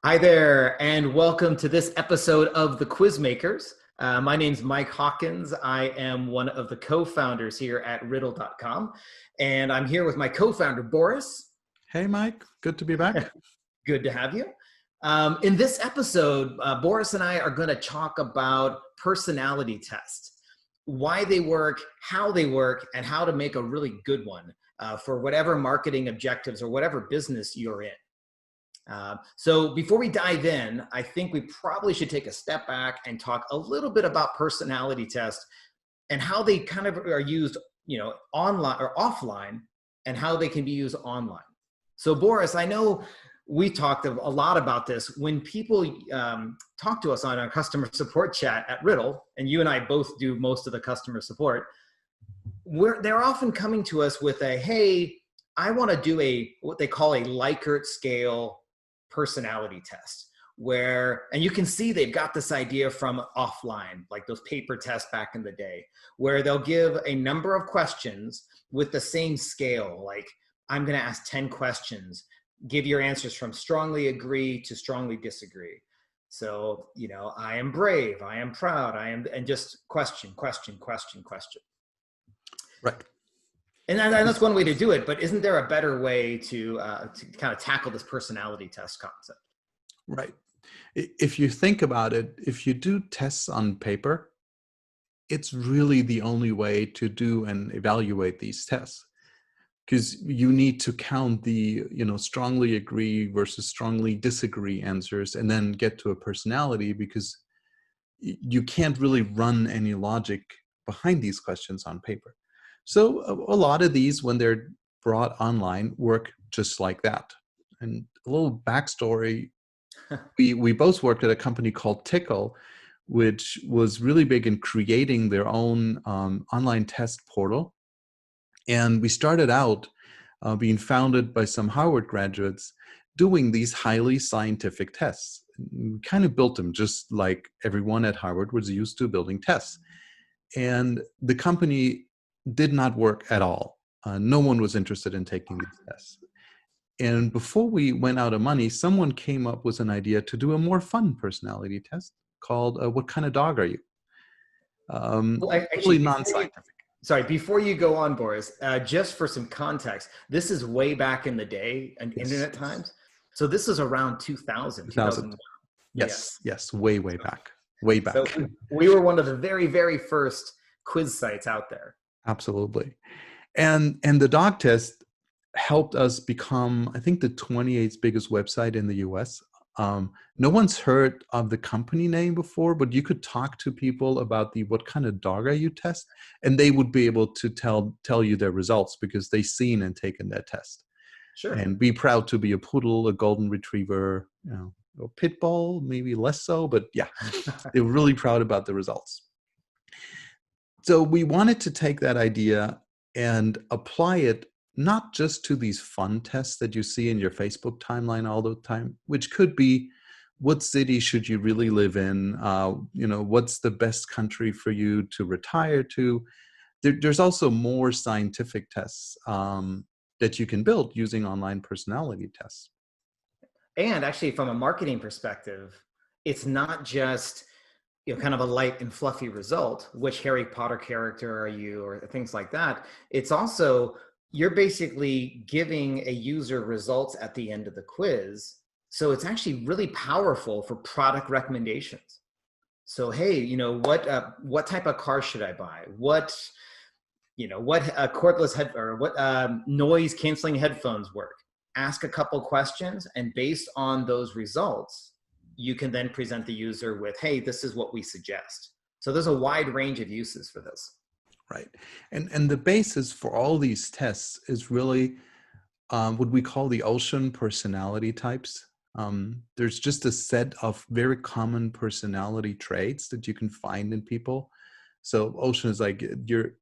Hi there, and welcome to this episode of The Quizmakers. My name's Mike Hawkins. I am one of the co-founders here at riddle.com, and I'm here with my co-founder, Boris. Hey, Mike. Good to be back. Good to have you. In this episode, Boris and I are going to talk about personality tests, why they work, and how to make a really good one for whatever marketing objectives or whatever business you're in. So before we dive in, I think we probably should take a step back and talk a little bit about personality tests and how they kind of are used, online or offline, and how they can be used online. So Boris, I know we talked a lot about this when people talk to us on our customer support chat at Riddle, and you and I both do most of the customer support. They're often coming to us with hey, I want to do what they call a Likert scale personality test, and you can see they've got this idea from offline, like those paper tests back in the day, where they'll give a number of questions with the same scale. Like, I'm going to ask 10 questions, give your answers from strongly agree to strongly disagree. So, I am brave, I am proud, and just question. Right. And that's one way to do it, but isn't there a better way to kind of tackle this personality test concept? Right. If you think about it, if you do tests on paper, it's really the only way to do and evaluate these tests, because you need to count the, strongly agree versus strongly disagree answers and then get to a personality, because you can't really run any logic behind these questions on paper. So a lot of these, when they're brought online, work just like that. And a little backstory, we both worked at a company called Tickle, which was really big in creating their own online test portal. And we started out being founded by some Harvard graduates doing these highly scientific tests. We kind of built them just like everyone at Harvard was used to building tests. And the company did not work at all. No one was interested in taking these tests. And before we went out of money, someone came up with an idea to do a more fun personality test called What Kind of Dog Are You? Actually non-scientific. Before you go on, Boris, just for some context, this is way back in the day and internet times. So this is around 2000. Yes, way back. Way back. So we were one of the very, very first quiz sites out there. Absolutely. And the dog test helped us become, I think, the 28th biggest website in the US. No one's heard of the company name before, but you could talk to people about the What Kind of Dog Are You test, and they would be able to tell you their results because they've seen and taken that test. Sure. And be proud to be a poodle, a golden retriever, a pit bull, maybe less so, but yeah, they're really proud about the results. So we wanted to take that idea and apply it not just to these fun tests that you see in your Facebook timeline all the time, which could be, what city should you really live in? What's the best country for you to retire to? There's also more scientific tests that you can build using online personality tests. And actually, from a marketing perspective, it's not just kind of a light and fluffy result, which Harry Potter character are you, or things like that. It's also, you're basically giving a user results at the end of the quiz. So it's actually really powerful for product recommendations. So, hey, what type of car should I buy? What cordless what noise canceling headphones work? Ask a couple questions, and based on those results, you can then present the user with, hey, this is what we suggest. So there's a wide range of uses for this. Right. And the basis for all these tests is really what we call the ocean personality types. There's just a set of very common personality traits that you can find in people. So ocean is like your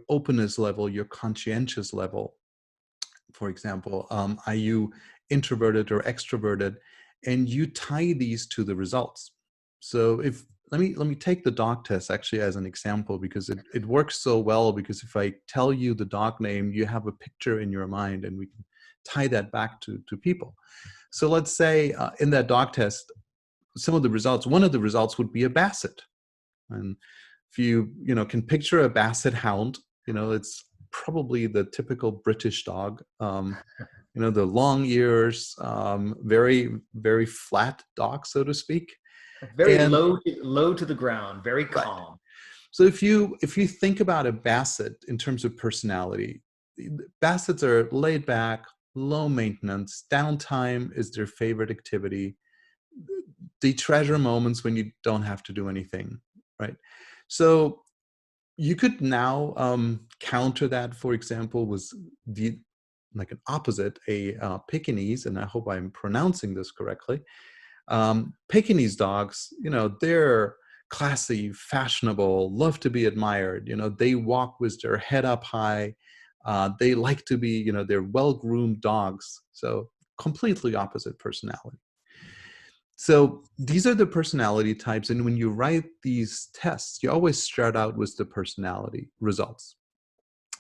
openness level, your conscientious level, for example. Are you introverted or extroverted? And you tie these to the results. So let me take the dog test actually as an example, because it works so well. Because if I tell you the dog name, you have a picture in your mind, and tie that back to people. So let's say in that dog test, one of the results would be a basset. And if you can picture a basset hound, it's probably the typical British dog. The long ears, very, very flat dog, so to speak. Very And low to the ground, very right. calm. So if you think about a basset in terms of personality, bassets are laid back, low maintenance, downtime is their favorite activity. They treasure moments when you don't have to do anything, right? So you could now counter that, for example, with like an opposite, a Pekingese, and I hope I'm pronouncing this correctly. Pekingese dogs, they're classy, fashionable, love to be admired. They walk with their head up high. They like to be, they're well-groomed dogs. So completely opposite personality. So these are the personality types. And when you write these tests, you always start out with the personality results.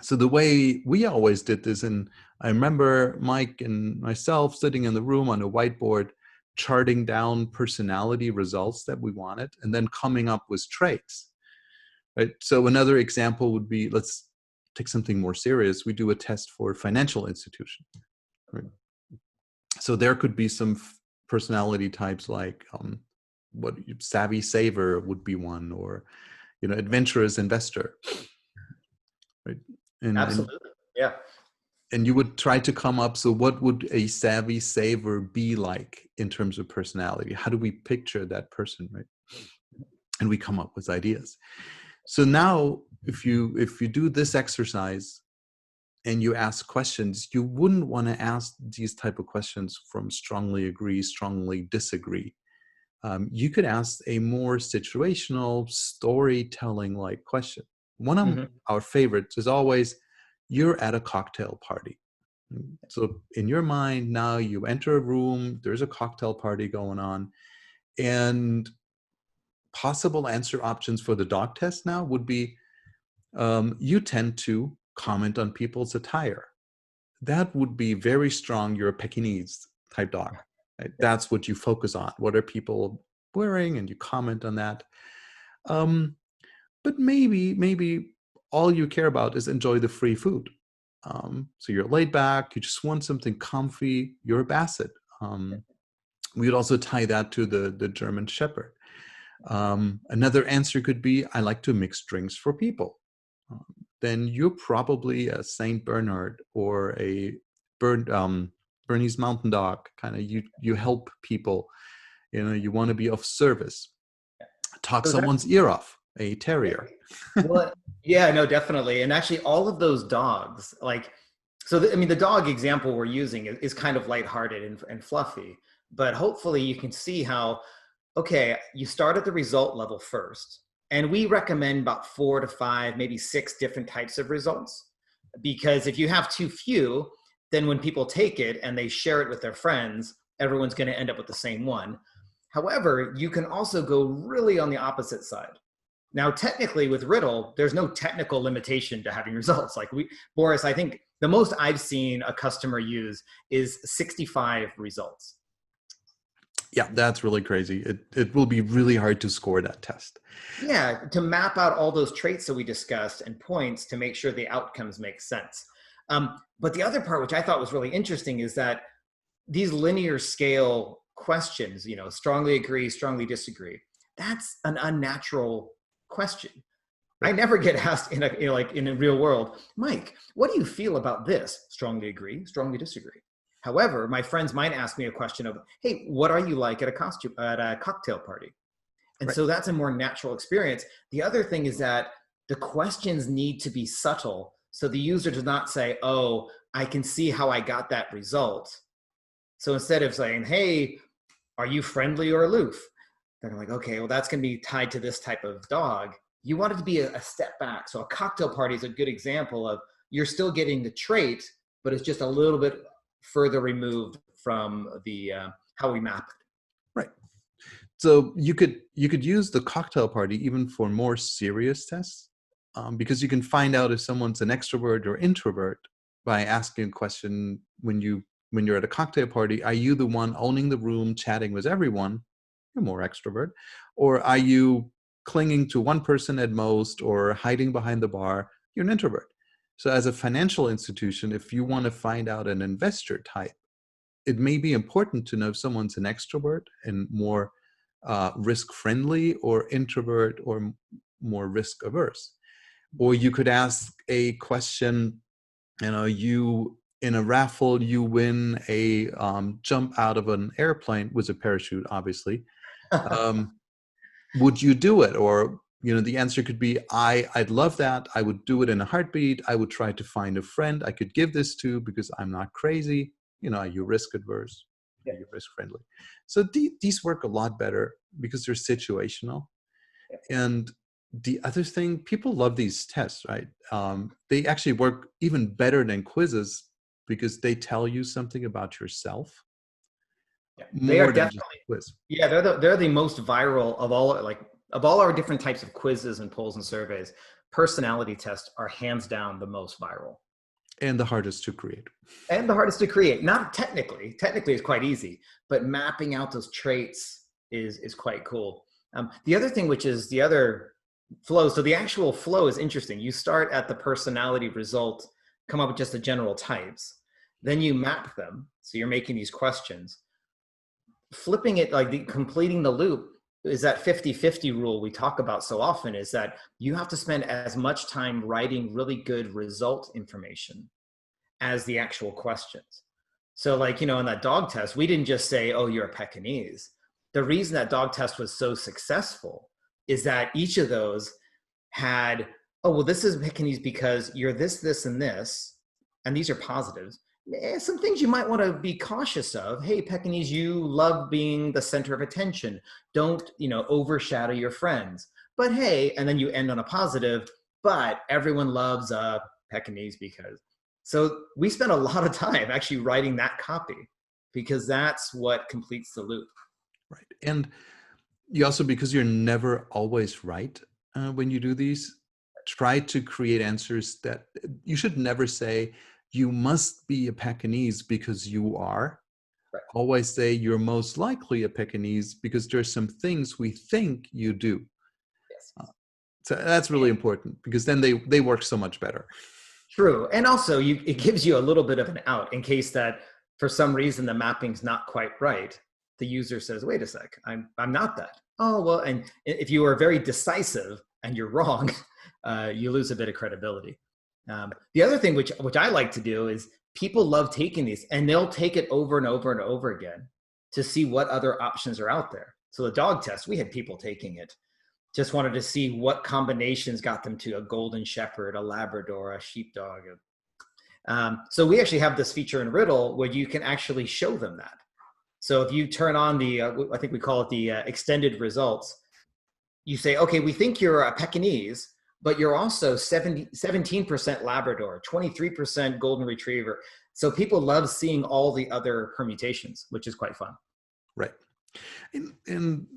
So the way we always did this, and I remember Mike and myself sitting in the room on a whiteboard, charting down personality results that we wanted, and then coming up with traits. Right. So another example would be, let's take something more serious. We do a test for financial institution. Right. So there could be some personality types like what savvy saver would be one, or adventurous investor. Right. Absolutely. Yeah. And you would try to come up, so what would a savvy saver be like in terms of personality? How do we picture that person, right? And we come up with ideas. So now if you do this exercise and you ask questions, you wouldn't want to ask these type of questions from strongly agree, strongly disagree. You could ask a more situational, storytelling like question. One of our favorites is always, you're at a cocktail party. So in your mind now, you enter a room, there's a cocktail party going on, and possible answer options for the dog test now would be, you tend to comment on people's attire. That would be very strong. You're a Pekingese type dog. Right? That's what you focus on. What are people wearing? And you comment on that. But maybe all you care about is enjoy the free food. So you're laid back. You just want something comfy. You're a basset. We would also tie that to the German Shepherd. Another answer could be, I like to mix drinks for people. Then you're probably a Saint Bernard or a Bernese Mountain Dog. Kind of you help people. You want to be of service. Talk someone's ear off. A terrier. Well, yeah, no, definitely. And actually, all of those dogs, the dog example we're using is kind of lighthearted and fluffy. But hopefully, you can see how, okay, you start at the result level first. And we recommend about 4 to 5, maybe 6 different types of results. Because if you have too few, then when people take it and they share it with their friends, everyone's going to end up with the same one. However, you can also go really on the opposite side. Now, technically with Riddle, there's no technical limitation to having results. Boris, I think the most I've seen a customer use is 65 results. Yeah, that's really crazy. It will be really hard to score that test. Yeah, to map out all those traits that we discussed and points to make sure the outcomes make sense. But the other part, which I thought was really interesting, is that these linear scale questions, strongly agree, strongly disagree, that's an unnatural question. I never get asked in a real world, Mike, what do you feel about this? Strongly agree, strongly disagree. However, my friends might ask me a question of, hey, what are you like at a cocktail party? And so that's a more natural experience. The other thing is that the questions need to be subtle. So the user does not say, oh, I can see how I got that result. So instead of saying, hey, are you friendly or aloof? Then I'm like, okay, well, that's going to be tied to this type of dog. You want it to be a step back. So a cocktail party is a good example of, you're still getting the trait, but it's just a little bit further removed from the how we map it. Right. So you could use the cocktail party even for more serious tests, because you can find out if someone's an extrovert or introvert by asking a question when you're at a cocktail party. Are you the one owning the room, chatting with everyone? You're more extrovert. Or are you clinging to one person at most or hiding behind the bar? You're an introvert. So as a financial institution, if you want to find out an investor type, it may be important to know if someone's an extrovert and more risk friendly, or introvert, or more risk averse. Or you could ask a question, you in a raffle, you win a jump out of an airplane with a parachute, obviously. Would you do it? Or, the answer could be, I'd love that. I would do it in a heartbeat. I would try to find a friend I could give this to because I'm not crazy. Are you risk adverse? Yeah. Are you risk friendly? So these work a lot better because they're situational. Yeah. And the other thing, people love these tests, right? They actually work even better than quizzes because they tell you something about yourself. Yeah. They are More than just definitely, a quiz. yeah, they're the most viral of all our different types of quizzes and polls and surveys. Personality tests are hands down the most viral. And the hardest to create. And the hardest to create. Not technically. Technically it's quite easy, but mapping out those traits is quite cool. The other thing, which is the other flow. So the actual flow is interesting. You start at the personality result, come up with just the general types. Then you map them. So you're making these questions. Flipping it, completing the loop, is that 50-50 rule we talk about so often, is that you have to spend as much time writing really good result information as the actual questions. So in that dog test, we didn't just say, oh, you're a Pekingese. The reason that dog test was so successful is that each of those had, oh, well, this is Pekingese because you're this, this, and this, and these are positives. Some things you might want to be cautious of. Hey, Pekingese, you love being the center of attention. Don't, overshadow your friends. But hey, and then you end on a positive, but everyone loves Pekingese because. So we spent a lot of time actually writing that copy because that's what completes the loop. Right. And you also, because you're never always right when you do these, try to create answers that you should never say, you must be a Pekingese because you are. Right. Always say you're most likely a Pekingese because there's some things we think you do. Yes. So that's really important because then they work so much better. True. And also it gives you a little bit of an out in case that for some reason the mapping's not quite right. The user says, wait a sec, I'm not that. Oh, well, and if you are very decisive and you're wrong, you lose a bit of credibility. The other thing which I like to do is people love taking these and they'll take it over and over and over again to see what other options are out there. So the dog test, we had people taking it, just wanted to see what combinations got them to a golden shepherd, a Labrador, a sheepdog. So we actually have this feature in Riddle where you can actually show them that. So if you turn on the, I think we call it the extended results, you say, okay, we think you're a Pekingese, but you're also 17% Labrador, 23% Golden Retriever. So people love seeing all the other permutations, which is quite fun. Right. And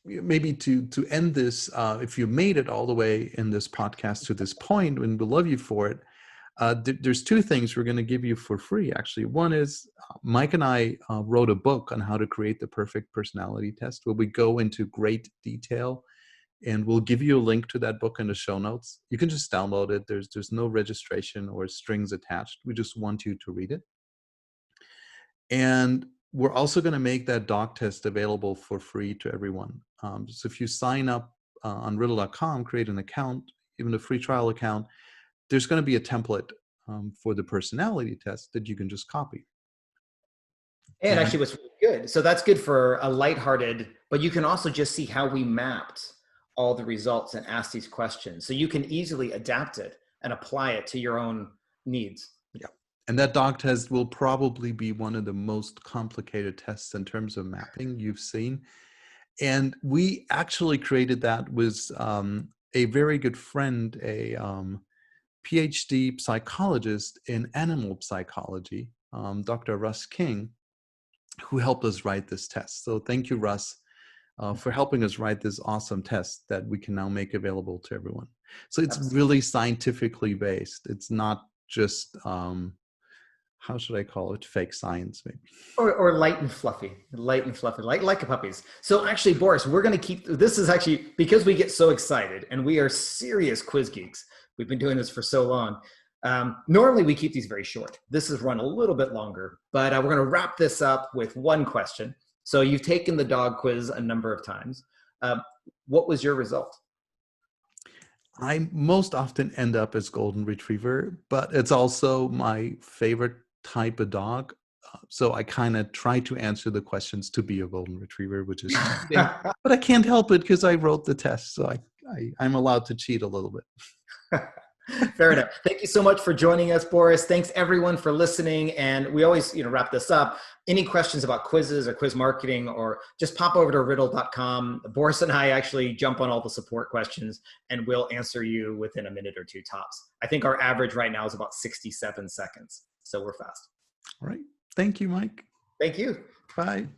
maybe to end this, if you made it all the way in this podcast to this point, and we love you for it, there's two things we're going to give you for free, actually. One is Mike and I wrote a book on how to create the perfect personality test, where we go into great detail. And we'll give you a link to that book in the show notes. You can just download it. There's no registration or strings attached. We just want you to read it. And we're also going to make that dog test available for free to everyone. So if you sign up on riddle.com, create an account, even a free trial account, there's going to be a template for the personality test that you can just copy. And actually what's really good, so that's good for a lighthearted, but you can also just see how we mapped all the results and ask these questions. So you can easily adapt it and apply it to your own needs. Yeah. And that dog test will probably be one of the most complicated tests in terms of mapping you've seen. And we actually created that with a very good friend, a PhD psychologist in animal psychology, Dr. Russ King, who helped us write this test. So thank you, Russ, for helping us write this awesome test that we can now make available to everyone. So it's really scientifically based. It's not just how should I call it? Fake science, maybe. Or light and fluffy, like puppies. So actually, Boris, we're going to keep, this is actually, because we get so excited and we are serious quiz geeks. We've been doing this for so long. Normally we keep these very short. This has run a little bit longer, but we're going to wrap this up with one question. So you've taken the dog quiz a number of times. What was your result? I most often end up as golden retriever, but it's also my favorite type of dog. So I kind of try to answer the questions to be a golden retriever, which is cheating, but I can't help it because I wrote the test. So I'm allowed to cheat a little bit. Fair enough. Thank you so much for joining us, Boris. Thanks everyone for listening. And we always, wrap this up. Any questions about quizzes or quiz marketing, or just pop over to riddle.com. Boris and I actually jump on all the support questions and we'll answer you within a minute or two tops. I think our average right now is about 67 seconds. So we're fast. All right. Thank you, Mike. Thank you. Bye.